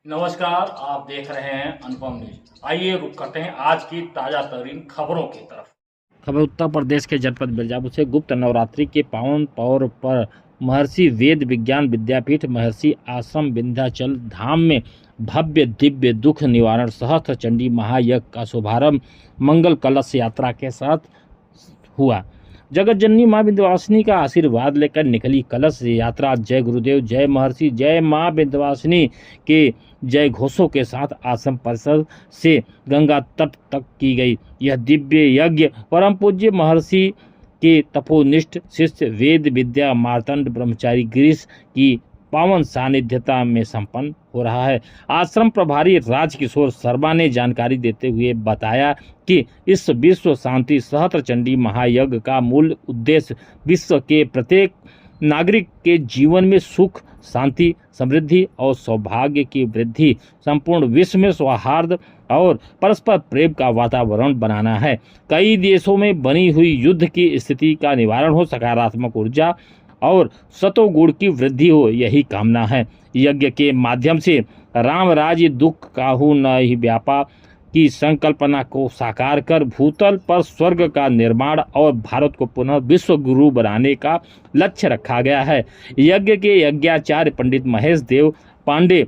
नमस्कार, आप देख रहे हैं अनुपम न्यूज। आइए रुक करते हैं आज की ताजा तरीन खबरों की तरफ। खबर उत्तर प्रदेश के जनपद मिर्जापुर से गुप्त नवरात्रि के पावन पर्व पर महर्षि वेद विज्ञान विद्यापीठ महर्षि आश्रम विंध्याचल धाम में भव्य दिव्य दुख निवारण सहस्त्र चंडी महायज्ञ का शुभारंभ मंगल कलश यात्रा के साथ हुआ। जगत जननी मां विंध्यवासिनी का आशीर्वाद लेकर निकली कलश यात्रा जय गुरुदेव, जय महर्षि, जय मां विंध्यवासिनी के जय घोषों के साथ आश्रम परिसर से गंगा तट तक की गई। यह दिव्य यज्ञ परम पूज्य महर्षि के तपोनिष्ठ शिष्य वेद विद्या मार्तंड ब्रह्मचारी गिरीश की पावन सानिध्यता में संपन्न हो रहा है। आश्रम प्रभारी राजकिशोर शर्मा ने जानकारी देते हुए बताया कि इस विश्व शांति सहस्त्र चंडी महायज्ञ का मूल उद्देश्य विश्व के प्रत्येक नागरिक के जीवन में सुख, शांति, समृद्धि और सौभाग्य की वृद्धि, संपूर्ण विश्व में सौहार्द और परस्पर प्रेम का वातावरण बनाना है। कई देशों में बनी हुई युद्ध की स्थिति का निवारण हो, सकारात्मक ऊर्जा और सतोगुण की वृद्धि हो, यही कामना है। यज्ञ के माध्यम से राम राज्य दुख काहू न ही व्यापा की संकल्पना को साकार कर भूतल पर स्वर्ग का निर्माण और भारत को पुनः विश्व गुरु बनाने का लक्ष्य रखा गया है। यज्ञ के यज्ञाचार्य पंडित महेश देव पांडे,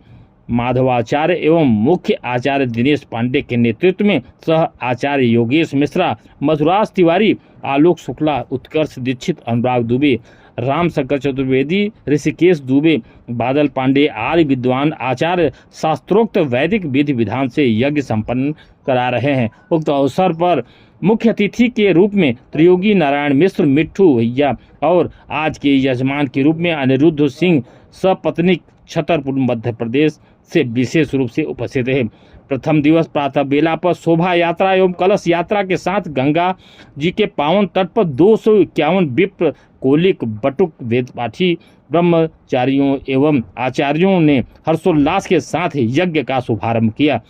माधवाचार्य एवं मुख्य आचार्य दिनेश पांडे के नेतृत्व में सह आचार्य योगेश मिश्रा, मधुराज तिवारी, आलोक शुक्ला, उत्कर्ष दीक्षित, अनुराग दुबे, राम शंकर चतुर्वेदी, ऋषिकेश दुबे, बादल पांडे आदि विद्वान आचार्य शास्त्रोक्त वैदिक विधि विधान से यज्ञ संपन्न करा रहे हैं। उक्त अवसर पर मुख्य अतिथि के रूप में त्रियोगी नारायण मिश्र, मिट्ठू भैया और आज के यजमान के रूप में अनिरुद्ध सिंह सपत्नीक छतरपुर मध्य प्रदेश से विशेष रूप से उपस्थित है। प्रथम दिवस प्रातः बेला पर शोभा यात्रा एवं कलश यात्रा के साथ गंगा जी के पावन तट पर 251 विप्र, कोलिक, बटुक, वेदपाठी, ब्रह्मचारियों एवं आचार्यों ने हर्षोल्लास के साथ यज्ञ का शुभारंभ किया।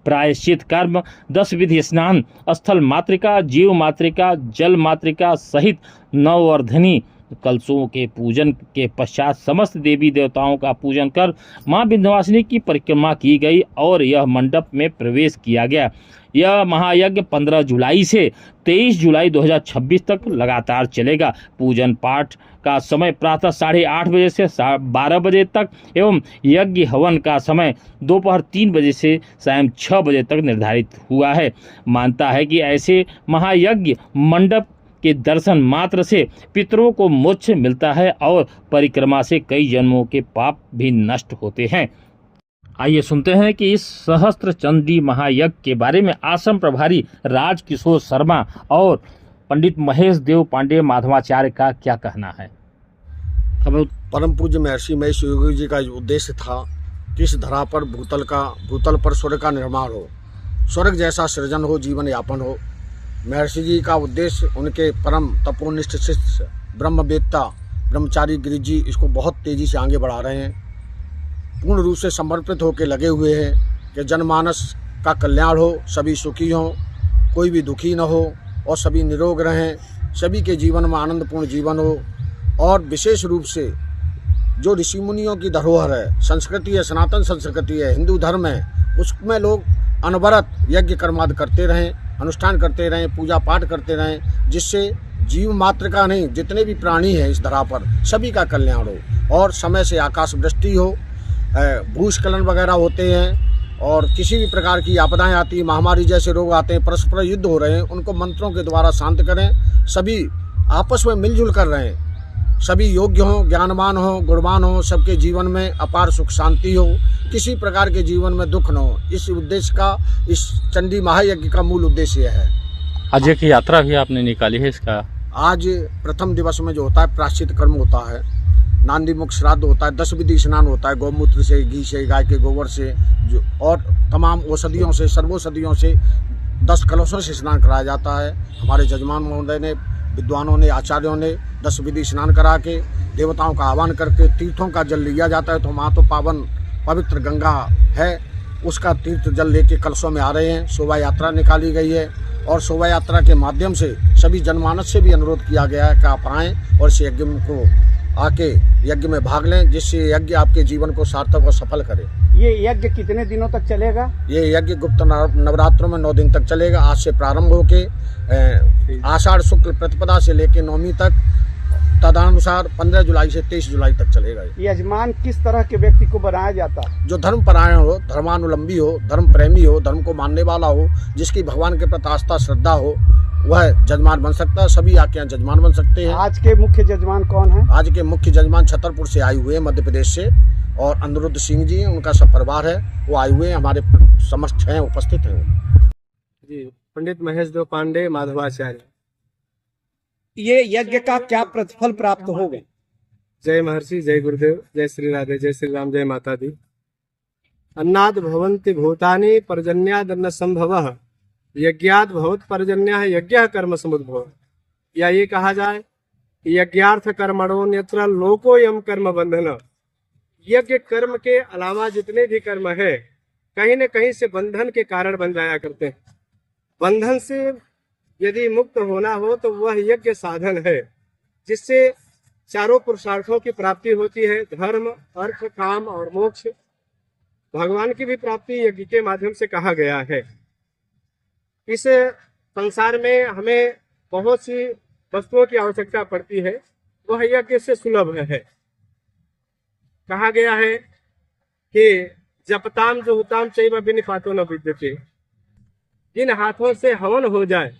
प्रायश्चित कर्म, 10 विधि स्नान, स्थल मातृका, जीव मातृका, जल मातृका सहित नववर्धनी कलशों के पूजन के पश्चात समस्त देवी देवताओं का पूजन कर मां विंध्यवासिनी की परिक्रमा की गई और यह मंडप में प्रवेश किया गया। यह महायज्ञ 15 जुलाई से 23 जुलाई 2026 तक लगातार चलेगा। पूजन पाठ का समय प्रातः 8:30 बजे से 12 बजे तक एवं यज्ञ हवन का समय दोपहर 3 बजे से शाम 6 बजे तक निर्धारित हुआ है। मानता है कि ऐसे महायज्ञ मंडप के दर्शन मात्र से पितरों को मोक्ष मिलता है और परिक्रमा से कई जन्मों के पाप भी नष्ट होते हैं। आइए सुनते हैं कि इस सहस्त्र चंडी महायज्ञ के बारे में आश्रम प्रभारी राजकिशोर शर्मा और पंडित महेश देव पांडे माधवाचार्य का क्या कहना है। परम पूज्य महर्षि महेश योगी जी का उद्देश्य था कि इस धरा पर भूतल पर स्वर्ग का निर्माण हो, स्वर्ग जैसा सृजन हो, जीवन यापन हो। महर्षि जी का उद्देश्य उनके परम तपोनिष्ठ शिष्य ब्रह्मवेत्ता ब्रह्मचारी गिरीश जी इसको बहुत तेजी से आगे बढ़ा रहे हैं। पूर्ण रूप से समर्पित होकर लगे हुए हैं कि जनमानस का कल्याण हो, सभी सुखी हों, कोई भी दुखी न हो और सभी निरोग रहें, सभी के जीवन में आनंदपूर्ण जीवन हो। और विशेष रूप से जो ऋषि मुनियों की धरोहर है, संस्कृति है, सनातन संस्कृति है, हिंदू धर्म है, उसमें लोग अनवरत यज्ञ कर्मादि करते रहें, अनुष्ठान करते रहें, पूजा पाठ करते रहें, जिससे जीव मात्र का नहीं, जितने भी प्राणी हैं इस धरा पर सभी का कल्याण हो और समय से आकाश वृष्टि हो, भूस्खलन वगैरह होते हैं और किसी भी प्रकार की आपदाएं आती हैं, महामारी जैसे रोग आते हैं, परस्पर युद्ध हो रहे हैं, उनको मंत्रों के द्वारा शांत करें। सभी आपस में मिलजुल कर रहें, सभी योग्य हों, ज्ञानवान हों, गुणवान हों, सबके जीवन में अपार सुख शांति हो, किसी प्रकार के जीवन में दुख न हो। इस उद्देश्य का, इस चंडी महायज्ञ का मूल उद्देश्य है। आज की यात्रा भी आपने निकाली है इसका। आज प्रथम दिवस में जो होता है प्रायश्चित कर्म होता है, नांदी मुख श्राद्ध होता है, 10 विधि स्नान होता है, गौमूत्र से, घी से, गाय के गोबर से जो और तमाम औषधियों से, सर्वौषधियों से 10 कलशों से स्नान कराया जाता है। हमारे जजमान महोदय ने, विद्वानों ने, आचार्यों ने 10 विधि स्नान करा के देवताओं का आह्वान करके तीर्थों का जल लिया जाता है। तो वहाँ तो पावन पवित्र गंगा है, उसका तीर्थ जल लेके कलशों में आ रहे हैं। शोभा यात्रा निकाली गई है और शोभा यात्रा के माध्यम से सभी जनमानस से भी अनुरोध किया गया है कि आप आएँ और इस यज्ञ को आके यज्ञ में भाग लें, जिससे यज्ञ आपके जीवन को सार्थक और सफल करे। ये यज्ञ कितने दिनों तक चलेगा? ये यज्ञ गुप्त नवरात्रों में 9 दिन तक चलेगा। आज से प्रारंभ होके आषाढ़ शुक्ल प्रतिपदा से लेकर 9वीं तक, तदनुसार 15 जुलाई से 23 जुलाई तक चलेगा। यजमान किस तरह के व्यक्ति को बनाया जाता है? जो धर्मपरायण हो, धर्मानुलंबी हो, धर्म प्रेमी हो, धर्म को मानने वाला हो, जिसकी भगवान के प्रति आस्था श्रद्धा हो, वह जजमान बन सकता है। सभी आके यहाँ जजमान बन सकते हैं। आज के मुख्य जजमान कौन है? आज के मुख्य जजमान छतरपुर से आए हुए हैं, मध्य प्रदेश से, और अनिरुद्ध सिंह जी हैं, उनका सब परिवार है, वो आए हुए हैं, हमारे समक्ष हैं, उपस्थित हैं। जी, पंडित महेश देव पांडे, माधवाचार्य। ये यज्ञ का क्या प्रतिफल प्राप्त होगा? जय महर्षि, जय गुरुदेव, जय श्री राधे, जय श्री राम, जय माता दी। अन्नाद भवन्ति भूतानि पर्जन्यादन्न संभवः, यज्ञात भवत पर्जन्यः यज्ञः कर्म समुद्भव। या ये कहा जाए, यज्ञार्थ कर्मणोन्यत्र लोकोयम कर्म बंधन। यज्ञ कर्म के अलावा जितने भी कर्म है, कहीं न कहीं से बंधन के कारण बन जाया करते हैं। बंधन से यदि मुक्त होना हो तो वह यज्ञ साधन है, जिससे चारों पुरुषार्थों की प्राप्ति होती है। धर्म, अर्थ, काम और मोक्ष। भगवान की भी प्राप्ति यज्ञ के माध्यम से कहा गया है। इस संसार में हमें बहुत सी वस्तुओं की आवश्यकता पड़ती है, वह यज्ञ से सुलभ है। कहा गया है कि जपताम जुहुताम चैव बिनिपातो न विद्यते। जिन हाथों से हवन हो जाए,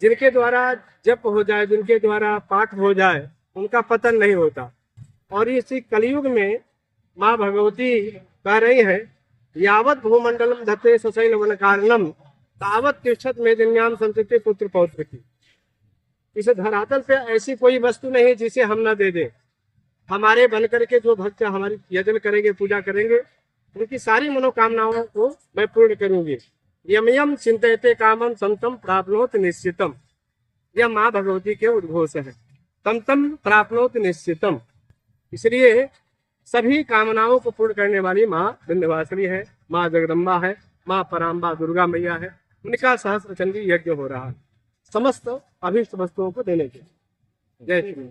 जिनके द्वारा जप हो जाए, जिनके द्वारा पाठ हो जाए, उनका पतन नहीं होता। और इसी कलयुग में माँ भगवती कह रही है, यावत भूमंडलम धत्ते सशैल वन कारणम तावत तिष्ठत मेदिन्याम संतति पुत्र पौत्र की। इस धरातल पे ऐसी कोई वस्तु नहीं जिसे हम न दे दें। हमारे बन करके जो भक्त हमारी यजन करेंगे, पूजा करेंगे, उनकी सारी मनोकामनाओं को मैं पूर्ण करूंगी। यम यम चिंतयते कामम संतम प्राप्नोत निश्चितम। यह माँ भगवती के उद्घोष है, तम तम प्राप्नोत निश्चितम। इसलिए सभी कामनाओं को पूर्ण करने वाली माँ विंध्यवासिनी है, माँ जगदम्बा है, माँ पराम्बा दुर्गा मैया है। उनका सहस्त्र चंडी यज्ञ हो रहा है समस्त अभीष्ट वस्तुओं को देने के। जय श्री राम।